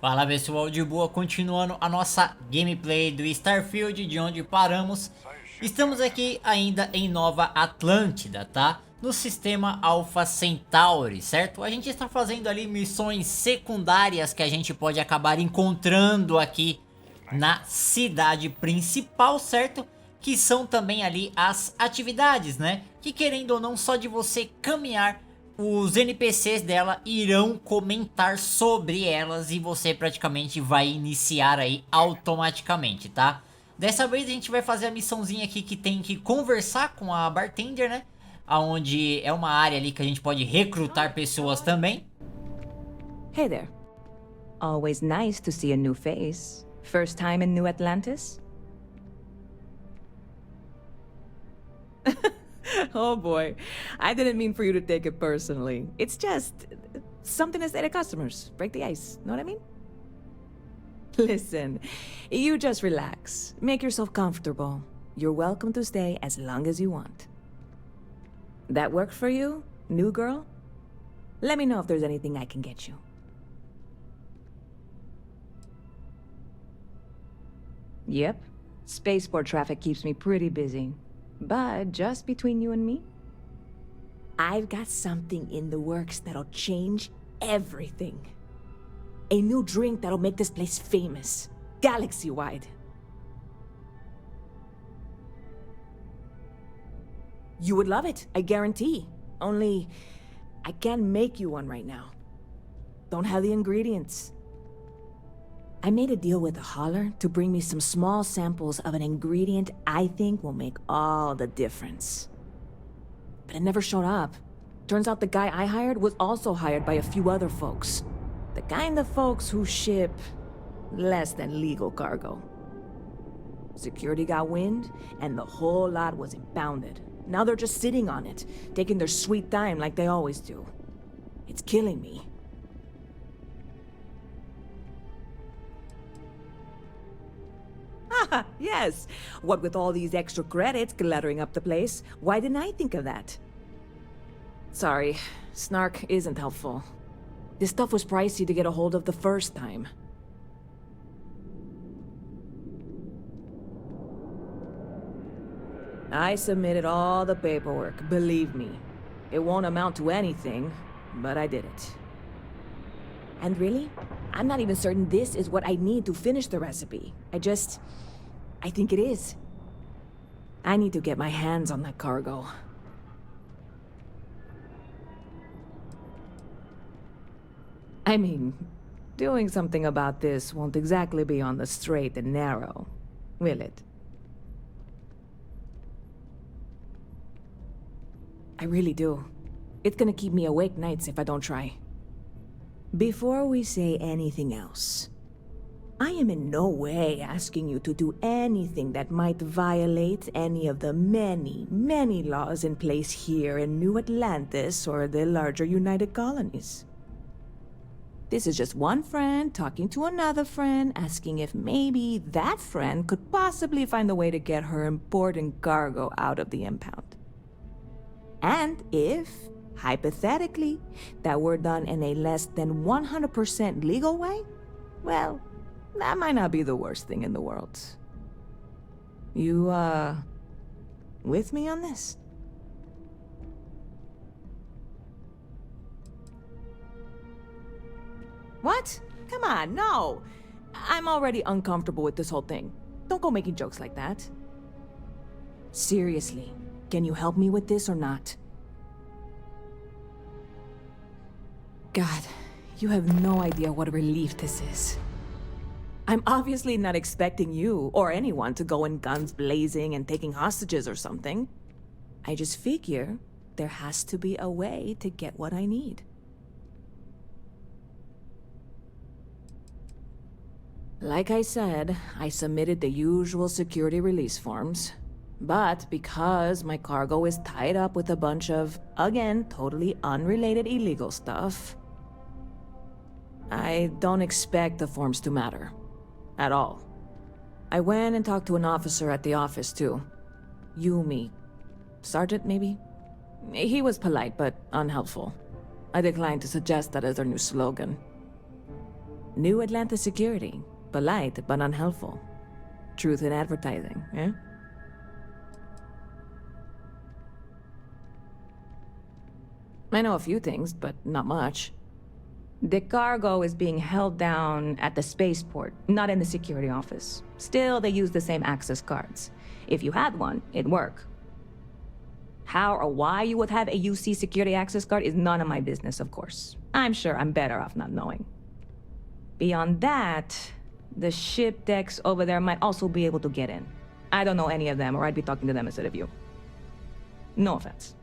Fala pessoal, de boa, continuando a nossa gameplay do Starfield, de onde paramos. Estamos aqui ainda em Nova Atlântida, tá? No sistema Alpha Centauri, certo? A gente está fazendo ali missões secundárias que a gente pode acabar encontrando aqui na cidade principal, certo? Que são também ali as atividades, né? Que querendo ou não, só de você caminhar, os NPCs dela irão comentar sobre elas e você praticamente vai iniciar aí automaticamente, tá? Dessa vez a gente vai fazer a missãozinha aqui que tem que conversar com a bartender, né? Aonde é uma área ali que a gente pode recrutar pessoas também. Hey there. Always nice to see a new face. First time in New Atlantis? Oh boy. I didn't mean for you to take it personally. It's just something to say to customers. Break the ice. Know what I mean? Listen, you just relax. Make yourself comfortable. You're welcome to stay as long as you want. That work for you, new girl? Let me know if there's anything I can get you. Yep. Spaceport traffic keeps me pretty busy. But just between you and me, I've got something in the works that'll change everything. A new drink that'll make this place famous, galaxy-wide. You would love it, I guarantee. Only, I can't make you one right now. Don't have the ingredients. I made a deal with a hauler to bring me some small samples of an ingredient I think will make all the difference. But it never showed up. Turns out the guy I hired was also hired by a few other folks. The kind of folks who ship less than legal cargo. Security got wind, and the whole lot was impounded. Now they're just sitting on it, taking their sweet time like they always do. It's killing me. Yes. What with all these extra credits cluttering up the place, why didn't I think of that? Sorry, snark isn't helpful. This stuff was pricey to get a hold of the first time. I submitted all the paperwork, believe me. It won't amount to anything, but I did it. And really, I'm not even certain this is what I need to finish the recipe. I think it is. I need to get my hands on that cargo. I mean, doing something about this won't exactly be on the straight and narrow, will it? I really do. It's gonna keep me awake nights if I don't try. Before we say anything else, I am in no way asking you to do anything that might violate any of the many, many laws in place here in New Atlantis or the larger United Colonies. This is just one friend talking to another friend, asking if maybe that friend could possibly find a way to get her important cargo out of the impound. And if, hypothetically, that were done in a less than 100% legal way, well, that might not be the worst thing in the world. You, with me on this? What? Come on, no! I'm already uncomfortable with this whole thing. Don't go making jokes like that. Seriously, can you help me with this or not? God, you have no idea what a relief this is. I'm obviously not expecting you or anyone to go in guns blazing and taking hostages or something. I just figure there has to be a way to get what I need. Like I said, I submitted the usual security release forms. But because my cargo is tied up with a bunch of, again, totally unrelated illegal stuff, I don't expect the forms to matter. At all. I went and talked to an officer at the office, too. Yumi. Sergeant, maybe? He was polite, but unhelpful. I declined to suggest that as their new slogan. New Atlanta security. Polite but unhelpful. Truth in advertising, eh? I know a few things, but not much. The cargo is being held down at the spaceport, not in the security office. Still, they use the same access cards. If you had one, it'd work. How or why you would have a UC security access card is none of my business, of course. I'm sure I'm better off not knowing. Beyond that, the ship decks over there might also be able to get in. I don't know any of them, or I'd be talking to them instead of you. No offense.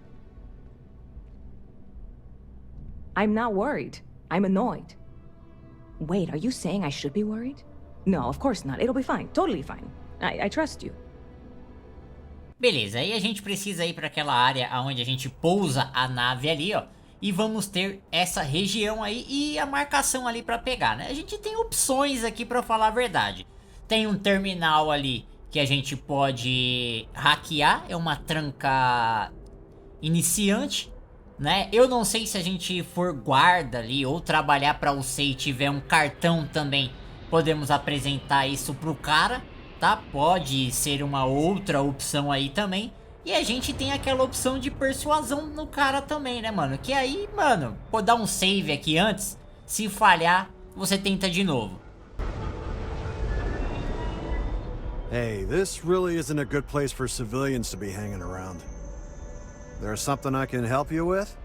I'm not worried. I'm annoyed. Wait, are you saying I should be worried? No, of course not. It'll be fine. Totally fine. I trust you. Beleza, aí a gente precisa ir para aquela área onde a gente pousa a nave ali, ó. E vamos ter essa região aí e a marcação ali para pegar, né? A gente tem opções aqui, para falar a verdade. Tem um terminal ali que a gente pode hackear, é uma tranca iniciante, né? Eu não sei se a gente for guarda ali ou trabalhar para você e tiver um cartão também, podemos apresentar isso pro cara, tá? Pode ser uma outra opção aí também. E a gente tem aquela opção de persuasão no cara também, né, mano? Que aí, mano, pode dar um save aqui antes. Se falhar, você tenta de novo. Hey, this really isn't a good place for civilians to be hanging around. There's something I can help you with?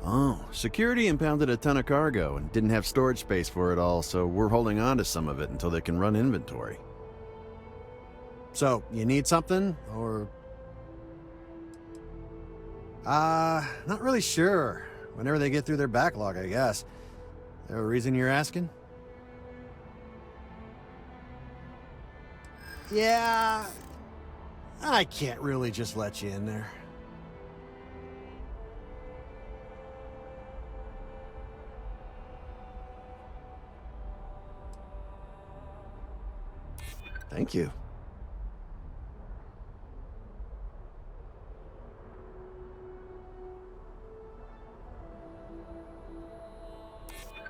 Oh, security impounded a ton of cargo and didn't have storage space for it all, so we're holding on to some of it until they can run inventory. So, you need something, or... not really sure. Whenever they get through their backlog, I guess. There a reason you're asking? Yeah... I can't really just let you in there. Thank you.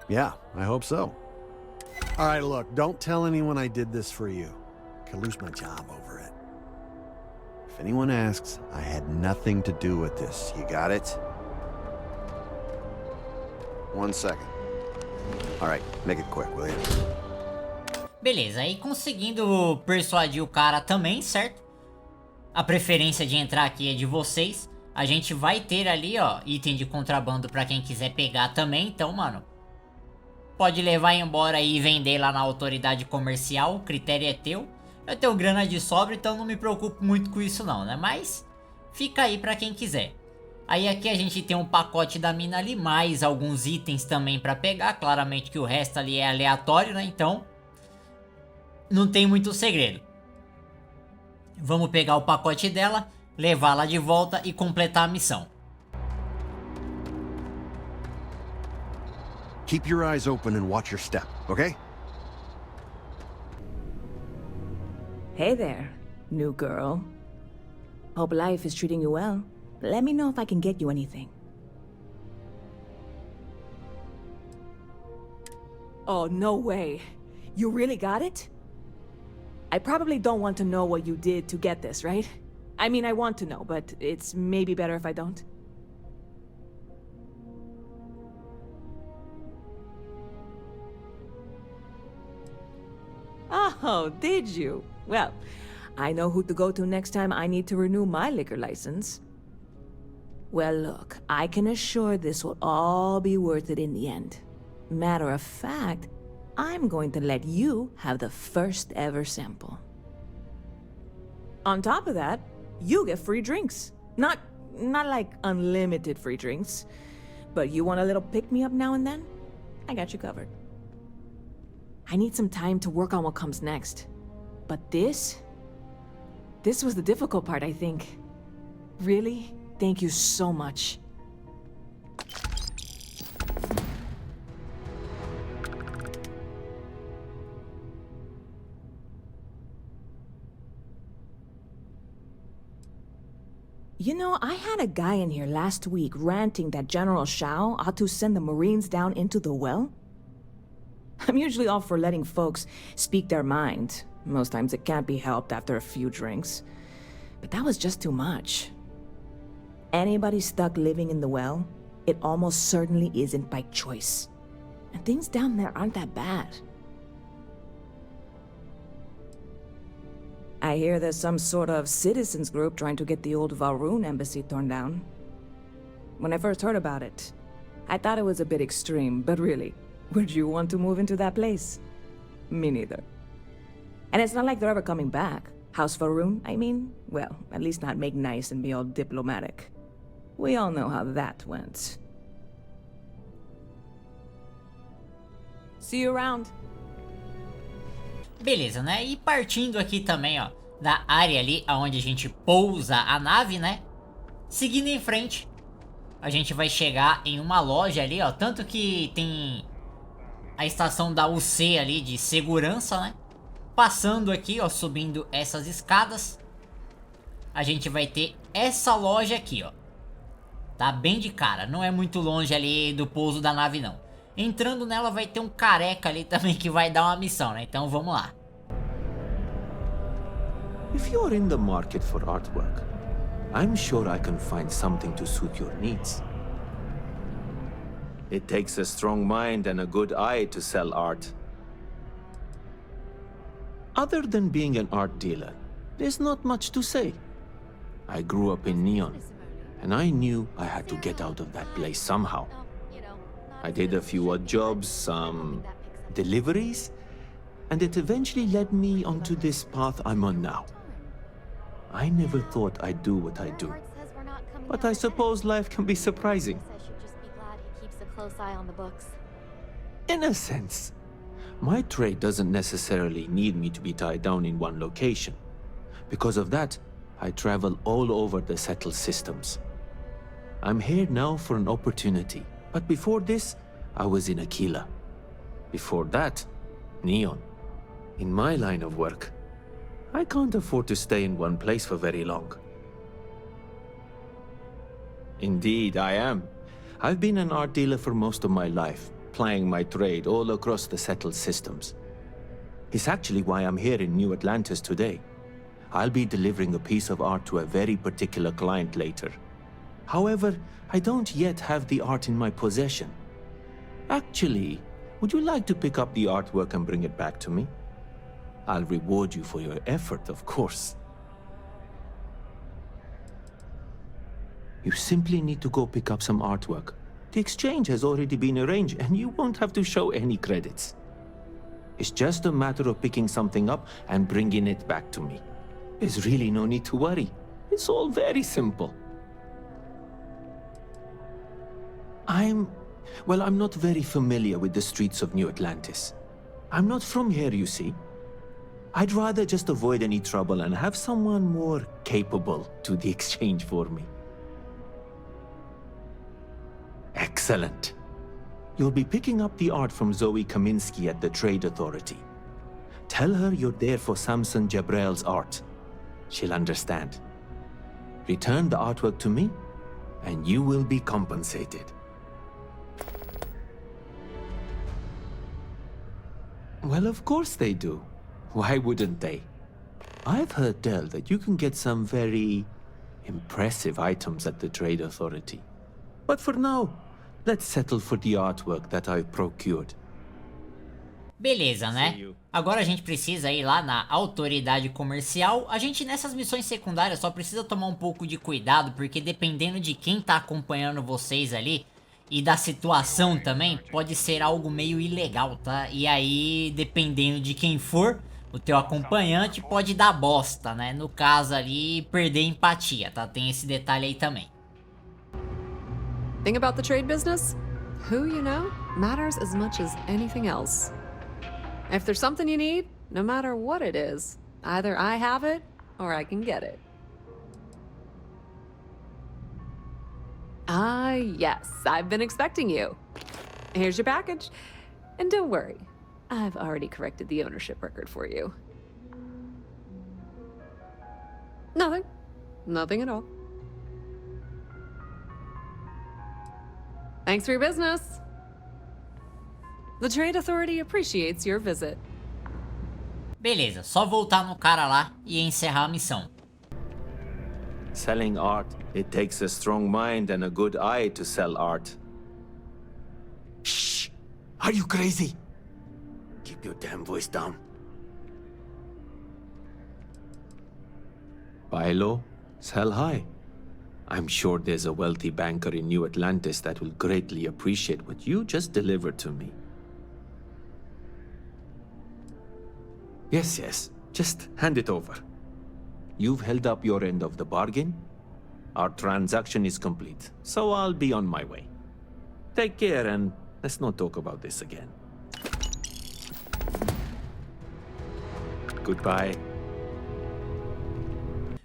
Yeah, I hope so. All right, look, don't tell anyone I did this for you. Could lose my job over it. If anyone asks, I had nothing to do with this. You got it? 1 second. All right, make it quick, will you? Beleza, aí conseguindo persuadir o cara também, certo? A preferência de entrar aqui é de vocês. A gente vai ter ali, ó, item de contrabando pra quem quiser pegar também. Então, mano, pode levar embora e vender lá na autoridade comercial. O critério é teu. Eu tenho grana de sobra, então não me preocupo muito com isso não, né? Mas fica aí pra quem quiser. Aí aqui a gente tem um pacote da mina ali, mais alguns itens também pra pegar. Claramente que o resto ali é aleatório, né? Então não tem muito segredo. Vamos pegar o pacote dela, levá-la de volta e completar a missão. Keep your eyes open and watch your step, okay? Hey there, new girl. Hope life is treating you well. Let me know if I can get you anything. Oh, no way. You really got it? I probably don't want to know what you did to get this, right? I mean, I want to know, but it's maybe better if I don't. Oh, did you? Well, I know who to go to next time I need to renew my liquor license. Well, look, I can assure this will all be worth it in the end. Matter of fact, I'm going to let you have the first ever sample. On top of that, you get free drinks. Not like unlimited free drinks, but you want a little pick-me-up now and then? I got you covered. I need some time to work on what comes next. But this was the difficult part, I think. Really? Thank you so much. You know, I had a guy in here last week ranting that General Shao ought to send the Marines down into the well. I'm usually all for letting folks speak their mind. Most times it can't be helped after a few drinks. But that was just too much. Anybody stuck living in the well, it almost certainly isn't by choice. And things down there aren't that bad. I hear there's some sort of citizens group trying to get the old Valroon embassy torn down. When I first heard about it, I thought it was a bit extreme, but really, would you want to move into that place? Me neither. And it's not like they're ever coming back. House Valroon, I mean? Well, at least not make nice and be all diplomatic. We all know how that went. See you around. Beleza, né? E partindo aqui também, ó, da área ali onde a gente pousa a nave, né? Seguindo em frente, a gente vai chegar em uma loja ali, ó. Tanto que tem a estação da UC ali de segurança, né? Passando aqui, ó, subindo essas escadas, a gente vai ter essa loja aqui, ó. Tá bem de cara, não é muito longe ali do pouso da nave, não. Entrando nela vai ter um careca ali também que vai dar uma missão, né? Então vamos lá. If you're in the market for artwork, I'm sure I can find something to suit your needs. It takes a strong mind and a good eye to sell art. Other than being an art dealer, there's not much to say. I grew up in Neon, and I knew I had to get out of that place somehow. I did a few odd jobs, some deliveries, and it eventually led me onto this path I'm on now. I never thought I'd do what I do, but I suppose life can be surprising. In a sense, my trade doesn't necessarily need me to be tied down in one location. Because of that, I travel all over the settled systems. I'm here now for an opportunity. But before this, I was in Aquila. Before that, Neon. In my line of work, I can't afford to stay in one place for very long. Indeed, I am. I've been an art dealer for most of my life, plying my trade all across the settled systems. It's actually why I'm here in New Atlantis today. I'll be delivering a piece of art to a very particular client later. However, I don't yet have the art in my possession. Actually, would you like to pick up the artwork and bring it back to me? I'll reward you for your effort, of course. You simply need to go pick up some artwork. The exchange has already been arranged, and you won't have to show any credits. It's just a matter of picking something up and bringing it back to me. There's really no need to worry. It's all very simple. I'm not very familiar with the streets of New Atlantis. I'm not from here, you see. I'd rather just avoid any trouble and have someone more capable do the exchange for me. Excellent. You'll be picking up the art from Zoe Kaminsky at the Trade Authority. Tell her you're there for Samson Jabrel's art. She'll understand. Return the artwork to me, and you will be compensated. Well, of course they do. Why wouldn't they? I've heard tell that you can get some very impressive items at the Trade Authority. But for now, let's settle for the artwork that I've procured. Beleza, né? Agora a gente precisa ir lá na autoridade comercial. A gente nessas missões secundárias só precisa tomar um pouco de cuidado, porque dependendo de quem tá acompanhando vocês ali e da situação também, pode ser algo meio ilegal, tá? E aí, dependendo de quem for, o teu acompanhante pode dar bosta, né? No caso ali, perder empatia, tá? Tem esse detalhe aí também. Thing about the trade business? Who you know matters as much as anything else. If there's something you need, no matter what it is, either I have it or I can get it. Ah, yes, I've been expecting you. Here's your package. And don't worry, I've already corrected the ownership record for you. Nothing. Nothing at all. Thanks for your business. The Trade Authority appreciates your visit. Beleza, só voltar no cara lá e encerrar a missão. Selling art, it takes a strong mind and a good eye to sell art. Shh! Are you crazy? Keep your damn voice down. Buy low, sell high. I'm sure there's a wealthy banker in New Atlantis that will greatly appreciate what you just delivered to me. Yes, just hand it over. You've held up your end of the bargain. Our transaction is complete, so I'll be on my way. Take care and let's not talk about this again. Goodbye.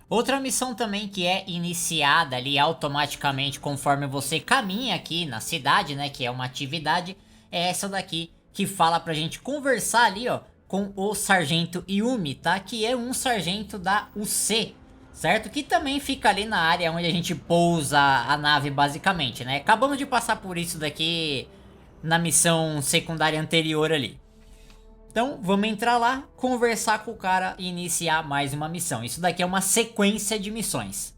Outra missão também que é iniciada ali automaticamente conforme você caminha aqui na cidade, né, que é uma atividade, é essa daqui que fala pra gente conversar ali, ó, com o Sargento Yumi, tá? Que é um sargento da UC, certo? Que também fica ali na área onde a gente pousa a nave basicamente, né? Acabamos de passar por isso daqui na missão secundária anterior ali. Então vamos entrar lá, conversar com o cara e iniciar mais uma missão. Isso daqui é uma sequência de missões.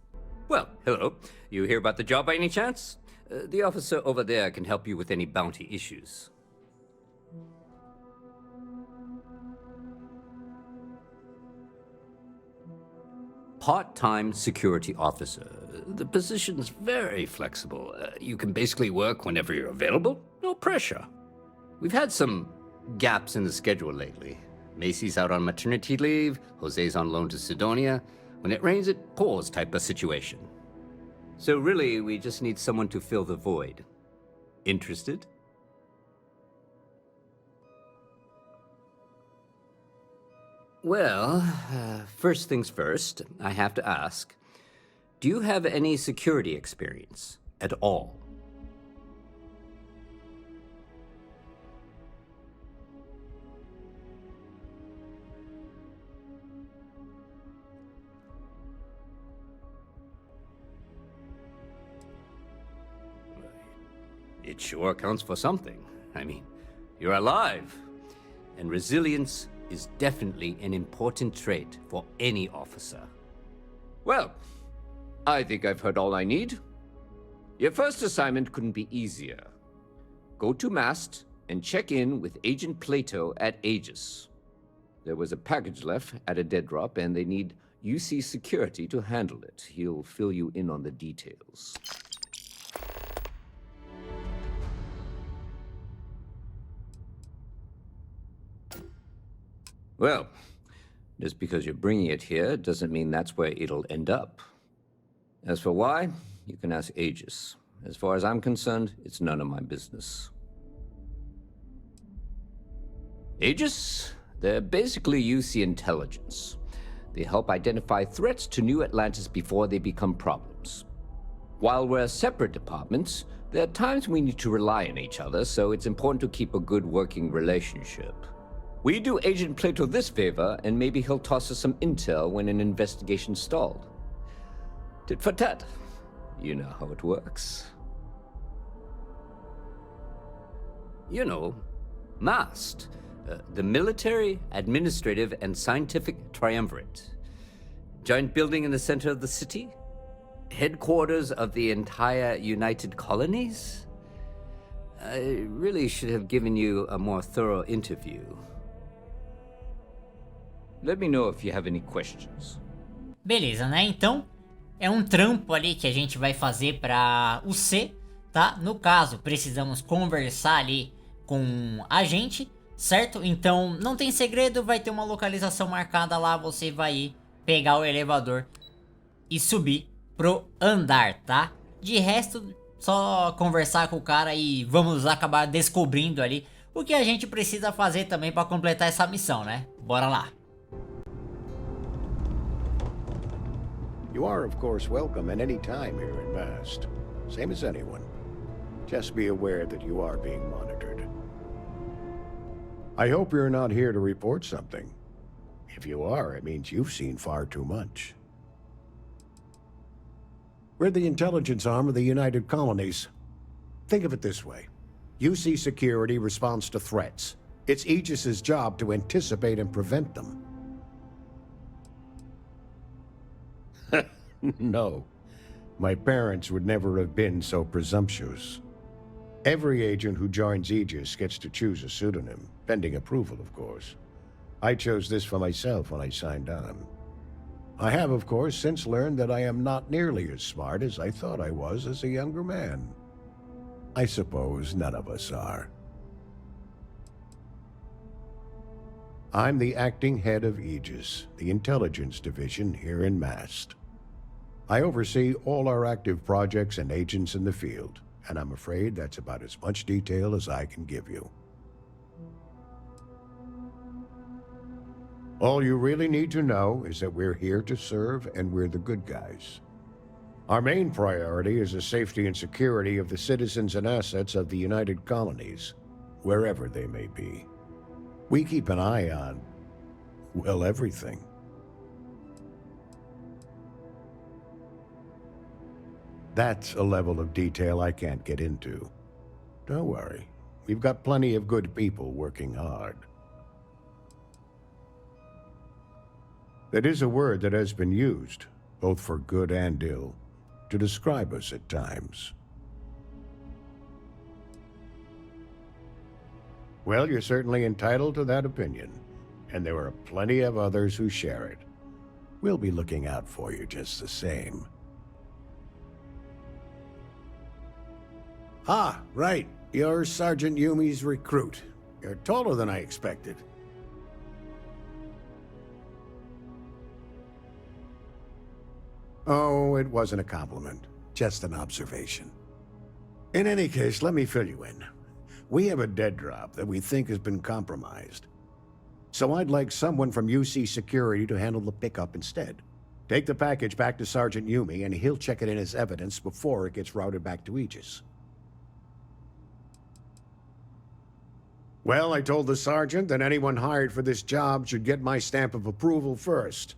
Well, hello. You hear about the job by any chance? The officer over there can help you with any bounty issues. Part-time security officer. The position's very flexible. You can basically work whenever you're available. No pressure. We've had some gaps in the schedule lately. Macy's out on maternity leave, Jose's on loan to Sidonia. When it rains, it pours type of situation. So really, we just need someone to fill the void. Interested? Well, first things first, I have to ask, do you have any security experience at all? It sure counts for something. I mean, you're alive, and resilience is definitely an important trait for any officer. Well, I think I've heard all I need. Your first assignment couldn't be easier. Go to Mast and check in with Agent Plato at Aegis. There was a package left at a dead drop, and they need UC security to handle it. He'll fill you in on the details. Well, just because you're bringing it here doesn't mean that's where it'll end up. As for why, you can ask Aegis. As far as I'm concerned, it's none of my business. Aegis? They're basically UC intelligence. They help identify threats to New Atlantis before they become problems. While we're separate departments, there are times we need to rely on each other, so it's important to keep a good working relationship. We do Agent Plato this favor, and maybe he'll toss us some intel when an investigation stalled. Tit for tat. You know how it works. You know, MAST, the Military, Administrative, and Scientific Triumvirate. Giant building in the center of the city? Headquarters of the entire United Colonies? I really should have given you a more thorough interview. Let me know if you have any questions. Beleza, né? Então, é um trampo ali que a gente vai fazer pra UC, tá? No caso, precisamos conversar ali com a gente, certo? Então, não tem segredo, vai ter uma localização marcada lá, você vai ir pegar o elevador e subir pro andar, tá? De resto, só conversar com o cara e vamos acabar descobrindo ali o que a gente precisa fazer também pra completar essa missão, né? Bora lá! You are, of course, welcome at any time here in Mast. Same as anyone. Just be aware that you are being monitored. I hope you're not here to report something. If you are, it means you've seen far too much. We're the intelligence arm of the United Colonies. Think of it this way. UC security responds to threats. It's Aegis's job to anticipate and prevent them. No. My parents would never have been so presumptuous. Every agent who joins Aegis gets to choose a pseudonym, pending approval, of course. I chose this for myself when I signed on. I have, of course, since learned that I am not nearly as smart as I thought I was as a younger man. I suppose none of us are. I'm the acting head of Aegis, the intelligence division here in Mast. I oversee all our active projects and agents in the field, and I'm afraid that's about as much detail as I can give you. All you really need to know is that we're here to serve, and we're the good guys. Our main priority is the safety and security of the citizens and assets of the United Colonies, wherever they may be. We keep an eye on, well, everything. That's a level of detail I can't get into. Don't worry, we've got plenty of good people working hard. That is a word that has been used, both for good and ill, to describe us at times. Well, you're certainly entitled to that opinion, and there are plenty of others who share it. We'll be looking out for you just the same. Ah, right. You're Sergeant Yumi's recruit. You're taller than I expected. Oh, it wasn't a compliment. Just an observation. In any case, let me fill you in. We have a dead drop that we think has been compromised. So I'd like someone from UC Security to handle the pickup instead. Take the package back to Sergeant Yumi, and he'll check it in as evidence before it gets routed back to Aegis. Well, I told the sergeant that anyone hired for this job should get my stamp of approval first.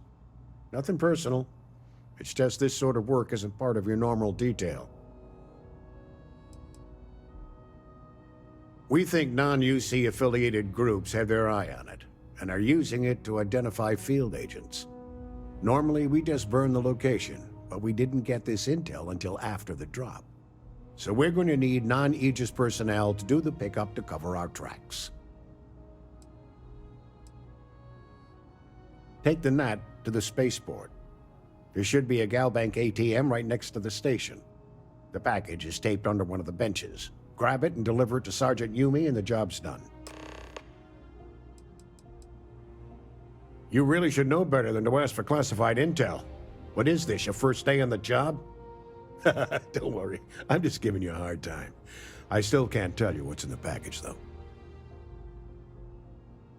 Nothing personal. It's just this sort of work isn't part of your normal detail. We think non-UC affiliated groups have their eye on it, and are using it to identify field agents. Normally, we just burn the location, but we didn't get this intel until after the drop. So we're going to need non-Aegis personnel to do the pickup to cover our tracks. Take the Nat to the spaceport. There should be a Galbank ATM right next to the station. The package is taped under one of the benches. Grab it and deliver it to Sergeant Yumi and the job's done. You really should know better than to ask for classified intel. What is this, your first day on the job? Don't worry, I'm just giving you a hard time. I still can't tell you what's in the package, though.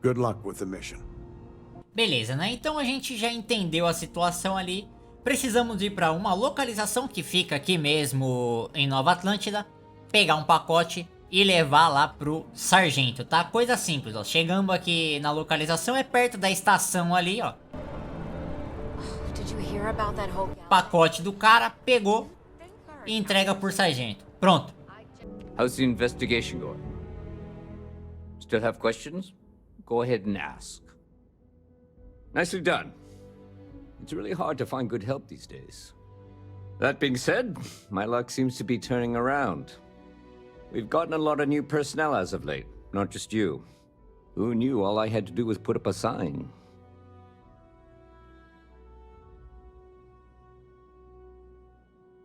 Good luck with the mission. Beleza, né? Então a gente já entendeu a situação ali. Precisamos ir para uma localização que fica aqui mesmo em Nova Atlântida, pegar um pacote e levar lá pro sargento, tá? Coisa simples, ó. Chegamos aqui na localização, é perto da estação ali, ó. Pacote do cara, pegou e entrega por sargento. Pronto. How's the investigation going? Still have questions? Go ahead and ask. Nicely done. It's really hard to find good help these days. That being said, my luck seems to be turning around. We've gotten a lot of new personnel as of late, not just you. Who knew all I had to do was put up a sign?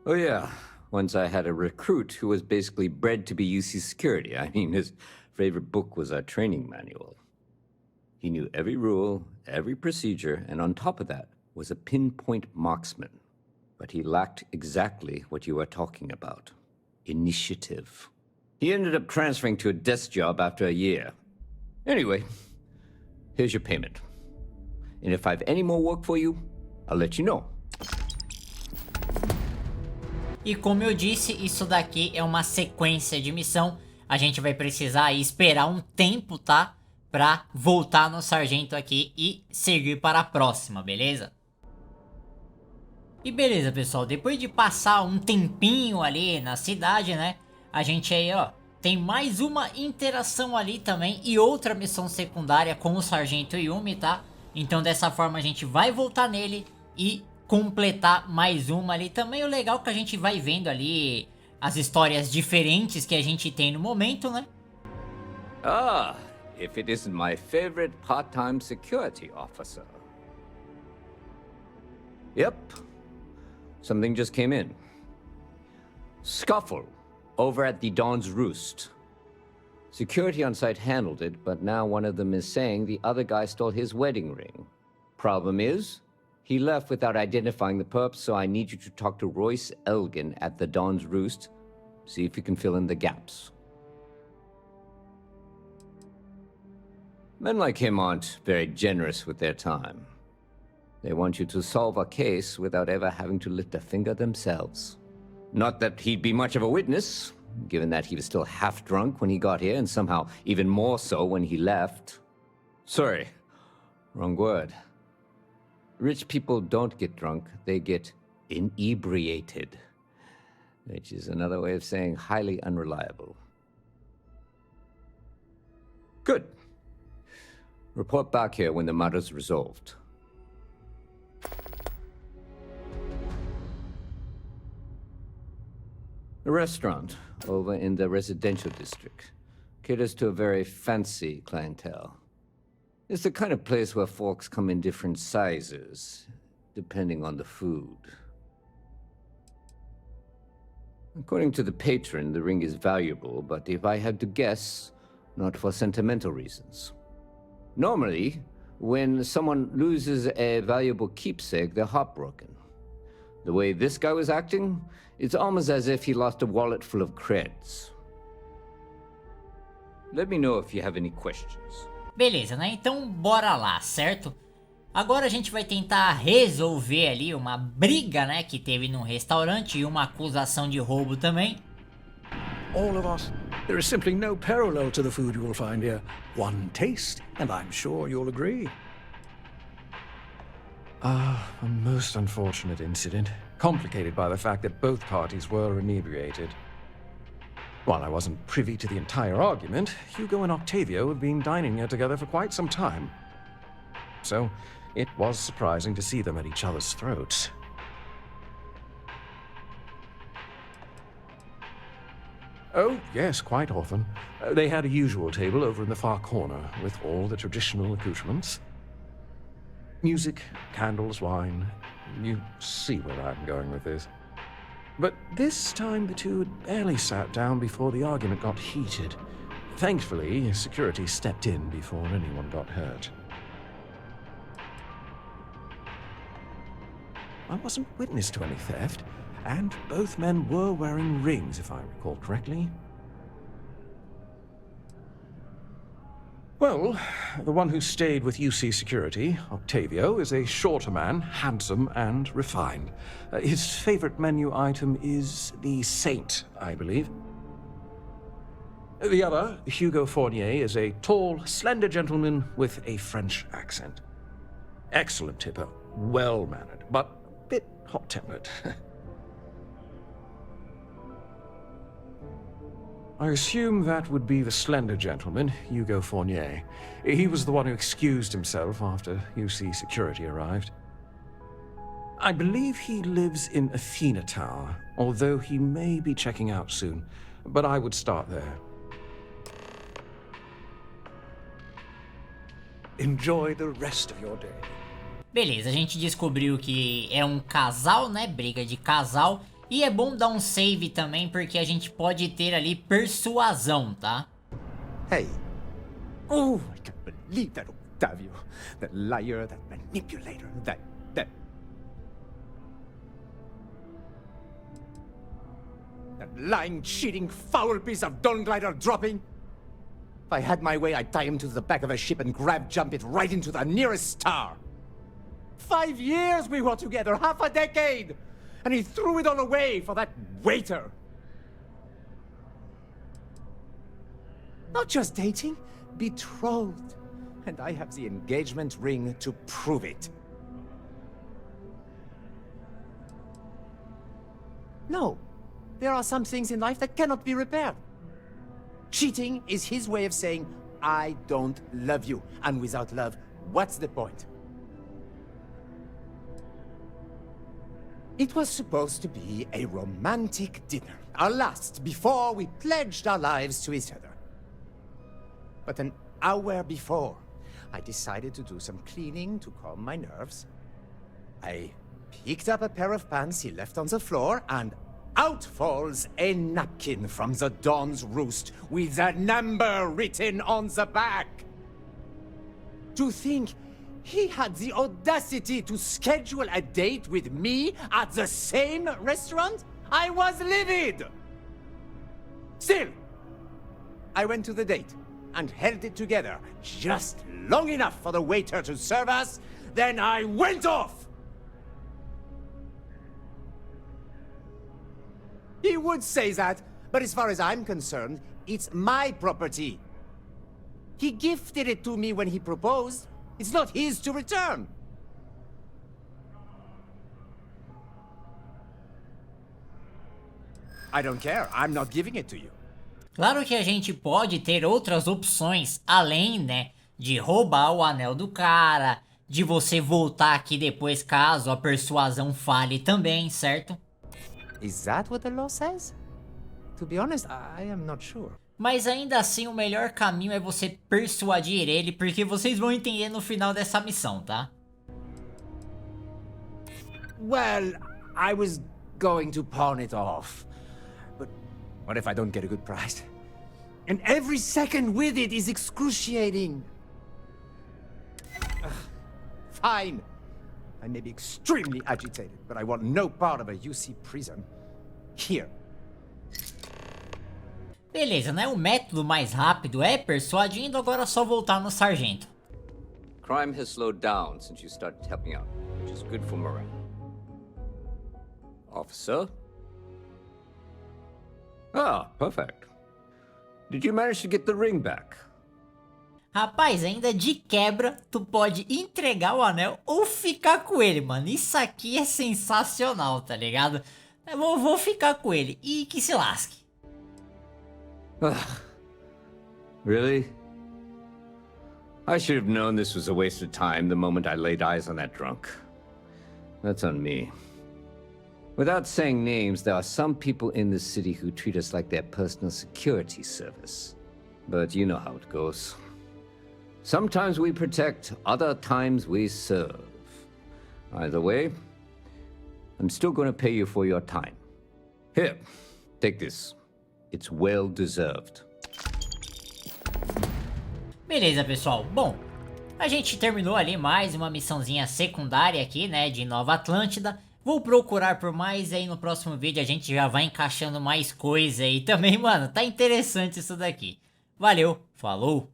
Oh yeah, once I had a recruit who was basically bred to be UC security. I mean, his favorite book was our training manual. He knew every rule, every procedure, and on top of that was a pinpoint marksman. But he lacked exactly what you are talking about. Initiative. He ended up transferring to a desk job after a year. Anyway, here's your payment. And if I have any more work for you, I'll let you know. E como eu disse, isso daqui é uma sequência de missão. A gente vai precisar esperar um tempo, tá? Pra voltar no sargento aqui e seguir para a próxima, beleza? E beleza, pessoal, depois de passar um tempinho ali na cidade, né? a gente aí, ó, tem mais uma interação ali também e outra missão secundária com o Sargento Yumi, tá? Então dessa forma a gente vai voltar nele e completar mais uma ali. Também o legal é que a gente vai vendo ali as histórias diferentes que a gente tem no momento, né? Ah, if it isn't my favorite part-time security officer. Yep. Something just came in. Scuffle over at the Dawn's Roost. Security on site handled it, but now one of them is saying the other guy stole his wedding ring. Problem is, he left without identifying the perp, so I need you to talk to Royce Elgin at the Dawn's Roost. See if you can fill in the gaps. Men like him aren't very generous with their time. They want you to solve a case without ever having to lift a finger themselves. Not that he'd be much of a witness, given that he was still half drunk when he got here, and somehow even more so when he left. Sorry, wrong word. Rich people don't get drunk, they get inebriated, which is another way of saying highly unreliable. Good. Report back here when the matter's resolved. The restaurant over in the residential district caters to a very fancy clientele. It's the kind of place where forks come in different sizes, depending on the food. According to the patron, the ring is valuable, but if I had to guess, not for sentimental reasons. Normally, when someone loses a valuable keepsake, they're heartbroken. The way this guy was acting, it's almost as if he lost a wallet full of creds. Let me know if you have any questions. Beleza, né? Então bora lá, certo? Agora a gente vai tentar resolver ali uma briga, né, que teve num restaurante e uma acusação de roubo também. All of us. There is simply no parallel to the food you will find here. One taste, and I'm sure you'll agree. A most unfortunate incident, complicated by the fact that both parties were inebriated. While I wasn't privy to the entire argument, Hugo and Octavio have been dining here together for quite some time. So, it was surprising to see them at each other's throats. Oh, yes, quite often. They had a usual table over in the far corner, with all the traditional accoutrements. Music, candles, wine. You see where I'm going with this. But this time the two had barely sat down before the argument got heated. Thankfully, security stepped in before anyone got hurt. I wasn't witness to any theft, and both men were wearing rings, if I recall correctly. Well, the one who stayed with UC Security, Octavio, is a shorter man, handsome and refined. His favorite menu item is the Saint, I believe. The other, Hugo Fournier, is a tall, slender gentleman with a French accent. Excellent tipper, well-mannered, but a bit hot-tempered. I assume that would be the slender gentleman, Hugo Fournier. He was the one who excused himself after UC Security arrived. I believe he lives in Athena Tower, although he may be checking out soon, but I would start there. Enjoy the rest of your day. Beleza, a gente descobriu que é um casal, né? Briga de casal. E é bom dar um save também, porque a gente pode ter ali persuasão, tá? Hey. Oh, I can't believe that Octavio. That liar, that manipulator, that... That lying, cheating, foul piece of Dawn Glider dropping. If I had my way, I'd tie him to the back of a ship and jump it right into the nearest star. 5 years we were together, half a decade! And he threw it all away for that waiter. Not just dating, betrothed. And I have the engagement ring to prove it. No, There are some things in life that cannot be repaired. Cheating is his way of saying, I don't love you. And without love, what's the point? It was supposed to be a romantic dinner, our last before we pledged our lives to each other. But an hour before, I decided to do some cleaning to calm my nerves. I picked up a pair of pants he left on the floor, and out falls a napkin from the Dawn's Roost with a number written on the back. To think he had the audacity to schedule a date with me at the same restaurant? I was livid! Still, I went to the date and held it together just long enough for the waiter to serve us, then I went off! He would say that, but as far as I'm concerned, it's my property. He gifted it to me when he proposed. It's not his to return. I don't care. I'm not giving it to you. Claro que a gente pode ter outras opções além, né, de roubar o anel do cara, de você voltar aqui depois caso a persuasão falhe também, certo? Is that what the law says? To be honest, I am not sure. Mas ainda assim o melhor caminho é você persuadir ele, porque vocês vão entender no final dessa missão, tá? Well, I was going to pawn it off. But what if I don't get a good price? And every second with it is excruciating. Ugh, fine. I may be extremely agitated, but I want no part of a UC prison. Here. Beleza, né? O método mais rápido é persuadindo, agora é só voltar no sargento. Crime has slowed down since you started helping out, which is good for morale. Officer? Ah, perfect. Did you manage to get the ring back? Rapaz, ainda de quebra, tu pode entregar o anel ou ficar com ele, mano. Isso aqui é sensacional, tá ligado? Eu vou ficar com ele e que se lasque. Really? I should have known this was a waste of time the moment I laid eyes on that drunk. That's on me. Without saying names, there are some people in this city who treat us like their personal security service. But you know how it goes. Sometimes we protect, other times we serve. Either way, I'm still going to pay you for your time. Here, take this. It's well deserved. Beleza, pessoal. Bom, a gente terminou ali mais uma missãozinha secundária aqui, né, de Nova Atlântida. Vou procurar por mais e aí no próximo vídeo a gente já vai encaixando mais coisa aí também, mano. Tá interessante isso daqui. Valeu, falou!